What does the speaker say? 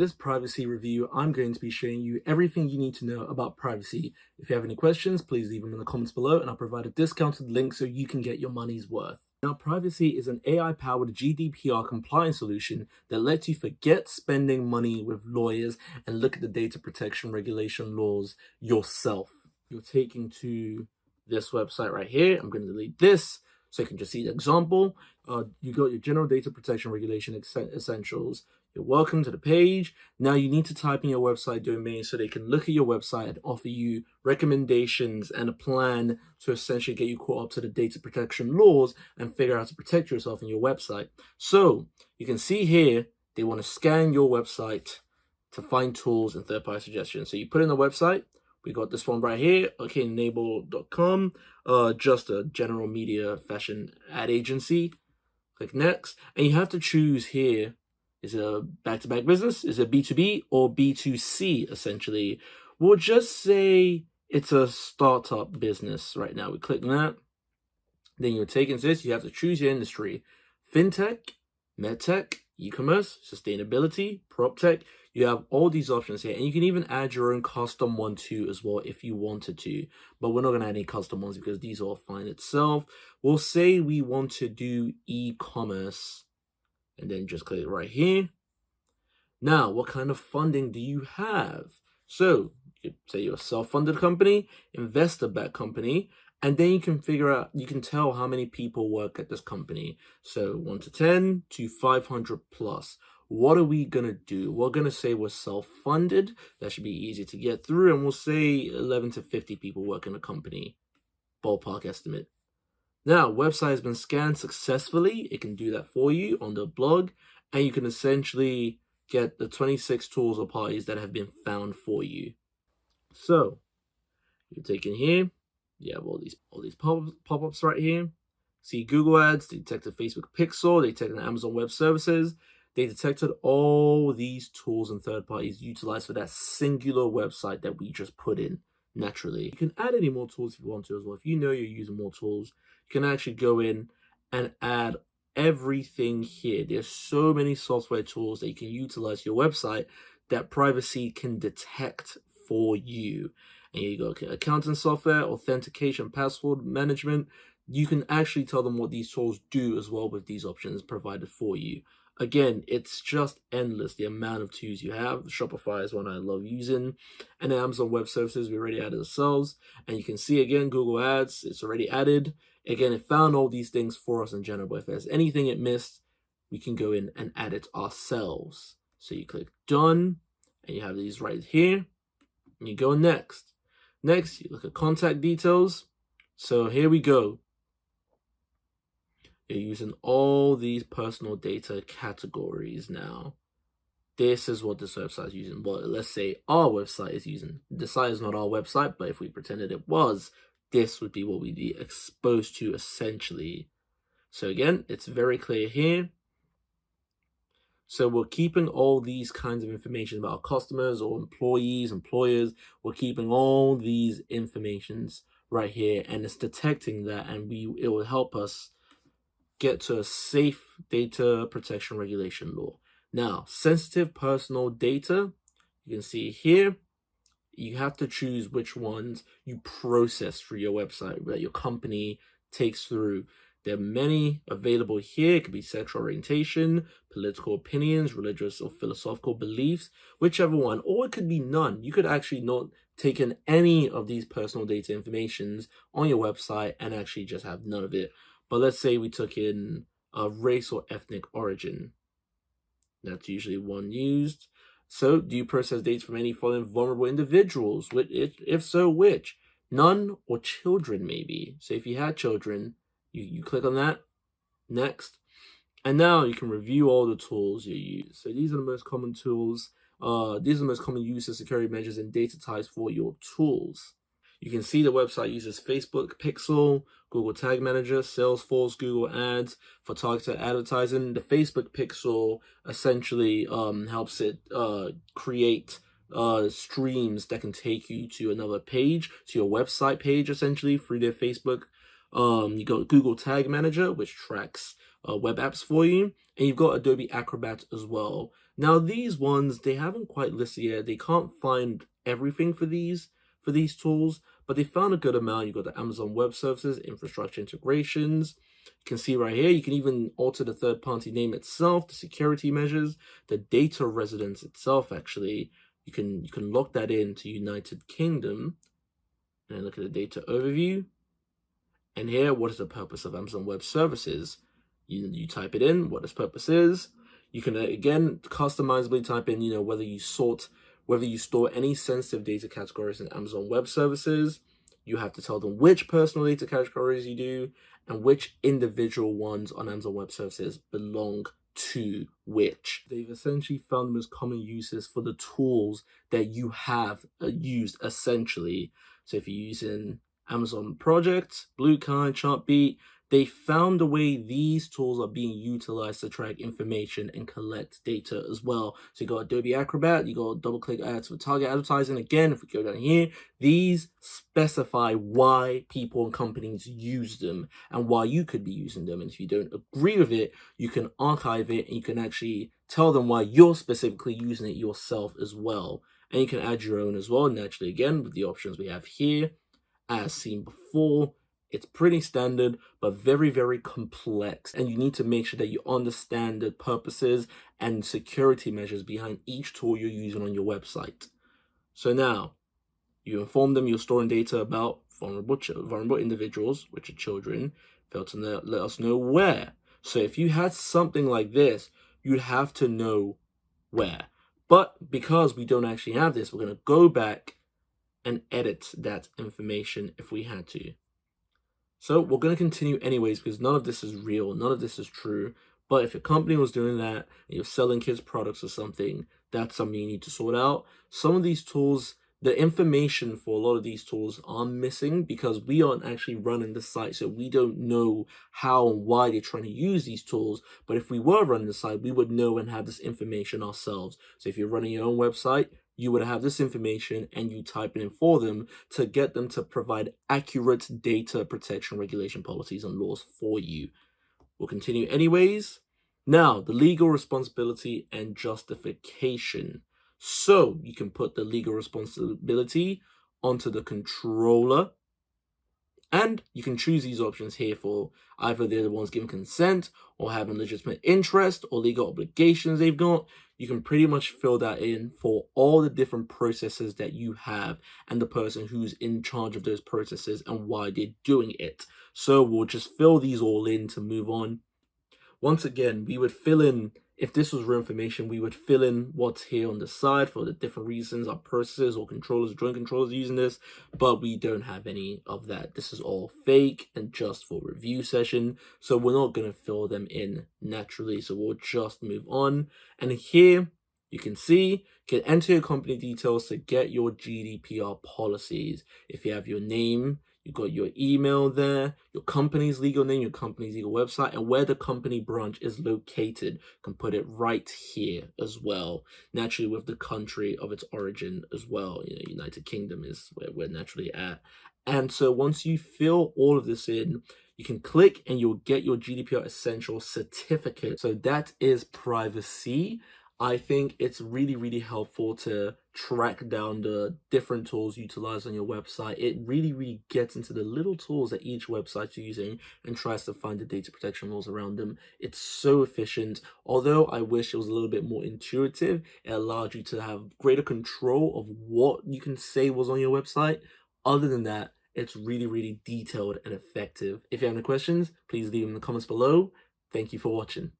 this privacy review, I'm going to be showing you everything you need to know about privacy. If you have any questions, please leave them in the comments below and I'll provide a discounted link so you can get your money's worth. Now, Privasee is an AI-powered GDPR compliance solution that lets you forget spending money with lawyers and look at the data protection regulation laws yourself. You're taken to this website right here. I'm going to delete this so you can just see the example. You got your general data protection regulation essentials. You're welcome to the page. Now you need to type in your website domain so they can look at your website and offer you recommendations and a plan to essentially get you caught up to the data protection laws and figure out how to protect yourself in your website. So you can see here, they want to scan your website to find tools and third-party suggestions. So you put in the website. We got this one right here, okenable.com, just a general media fashion ad agency. Click next, and you have to choose here, is it a back-to-back business? Is it B2B or B2C, essentially? We'll just say it's a startup business right now. We click on that. Then you're taken to this. You have to choose your industry. Fintech, medtech, e-commerce, sustainability, prop tech. You have all these options here, and you can even add your own custom one too as well if you wanted to. But we're not going to add any custom ones because these all fine itself. We'll say we want to do e-commerce. And then just click right here. Now, what kind of funding do you have? So, you could say you're a self-funded company, investor-backed company, and then you can figure out, you can tell how many people work at this company. So 1 to 10 to 500 plus. What are we going to do? We're going to say we're self-funded. That should be easy to get through. And we'll say 11 to 50 people work in a company. Ballpark estimate. Now, website has been scanned successfully. It can do that for you on the blog, and you can essentially get the 26 tools or parties that have been found for you. So, you're taken here. You have all these pop-ups right here. See Google Ads, they detected Facebook Pixel, they detected Amazon Web Services. They detected all these tools and third parties utilized for that singular website that we just put in naturally. You can add any more tools if you want to as well. If you know you're using more tools, you can actually go in and add everything here. There's so many software tools that you can utilize your website that Privasee can detect for you. And here you go, accounting software, authentication, password management. You can actually tell them what these tools do as well with these options provided for you. Again, it's just endless, the amount of tools you have. Shopify is one I love using. And Amazon Web Services, we already added ourselves. And you can see again, Google Ads, it's already added. Again, it found all these things for us in general, but if there's anything it missed, we can go in and add it ourselves. So you click done, and you have these right here, and you go next. Next, you look at contact details. So here we go. You're using all these personal data categories now. This is what this website is using. Well, let's say our website is using. The site is not our website, but if we pretended it was, this would be what we'd be exposed to essentially. So again, it's very clear here. So we're keeping all these kinds of information about our customers or employees, employers. We're keeping all these informations right here, and it's detecting that, and it will help us get to a safe data protection regulation law. Now, sensitive personal data, you can see here, you have to choose which ones you process through your website that your company takes through. There are many available here. It could be sexual orientation, political opinions, religious or philosophical beliefs, whichever one, or it could be none. You could actually not take in any of these personal data informations on your website and actually just have none of it. But let's say we took in race or ethnic origin. That's usually one used. So, do you process data from any following vulnerable individuals? If so, which? None or children, maybe. So if you had children, you click on that. Next. And now you can review all the tools you use. So these are the most common tools. These are the most common use of security measures and data types for your tools. You can see the website uses Facebook Pixel, Google Tag Manager, Salesforce, Google Ads for targeted advertising. The Facebook Pixel essentially helps it create streams that can take you to another page, to your website page essentially through their Facebook. You got Google Tag Manager, which tracks web apps for you, and you've got Adobe Acrobat as well. Now these ones, they haven't quite listed yet. They can't find everything for these tools, but they found a good amount. You got the Amazon Web Services, infrastructure integrations. You can see right here, you can even alter the third-party name itself, the security measures, the data residence itself. Actually, you can lock that in to United Kingdom, and then look at the data overview. And here, what is the purpose of Amazon Web Services? You type it in, what its purpose is. You can again customizably type in, whether you store any sensitive data categories in Amazon Web Services. You have to tell them which personal data categories you do and which individual ones on Amazon Web Services belong to which. They've essentially found the most common uses for the tools that you have used essentially. So if you're using Amazon Project, Blue Kai, Chartbeat, they found the way these tools are being utilized to track information and collect data as well. So you got Adobe Acrobat, you got double-click ads for target advertising. Again, if we go down here, these specify why people and companies use them and why you could be using them. And if you don't agree with it, you can archive it and you can actually tell them why you're specifically using it yourself as well. And you can add your own as well, naturally, again, with the options we have here. As seen before, it's pretty standard, but very, very complex. And you need to make sure that you understand the purposes and security measures behind each tool you're using on your website. So now, you inform them you're storing data about vulnerable individuals, which are children. Fail to let us know where. So if you had something like this, you'd have to know where. But because we don't actually have this, we're going to go back and edit that information if we had to. So we're going to continue anyways, because none of this is real, none of this is true. But if a company was doing that and you're selling kids products or something, that's something you need to sort out. Some of these tools, the information for a lot of these tools are missing because we aren't actually running the site, so we don't know how and why they're trying to use these tools. But if we were running the site, we would know and have this information ourselves. So if you're running your own website, you would have this information and you type it in for them to get them to provide accurate data protection regulation policies and laws for you. We'll continue anyways. Now, the legal responsibility and justification. So you can put the legal responsibility onto the controller, and you can choose these options here for either they're the ones giving consent or having legitimate interest or legal obligations they've got. You can pretty much fill that in for all the different processes that you have and the person who's in charge of those processes and why they're doing it. So we'll just fill these all in to move on. Once again, we would fill in, if this was real information, we would fill in what's here on the side for the different reasons our processes or controllers, joint controllers using this, but we don't have any of that. This is all fake and just for review session, so we're not going to fill them in naturally, so we'll just move on. And here, you can see, you can enter your company details to get your GDPR policies. If you have your name, you've got your email there, your company's legal name, your company's legal website, and where the company branch is located. You can put it right here as well. Naturally, with the country of its origin as well. United Kingdom is where we're naturally at. And so once you fill all of this in, you can click and you'll get your GDPR Essential certificate. So that is Privasee. I think it's really, really helpful to track down the different tools utilized on your website. It really, really gets into the little tools that each website's using and tries to find the data protection laws around them. It's so efficient. Although I wish it was a little bit more intuitive, it allowed you to have greater control of what you can say was on your website. Other than that, it's really, really detailed and effective. If you have any questions, please leave them in the comments below. Thank you for watching.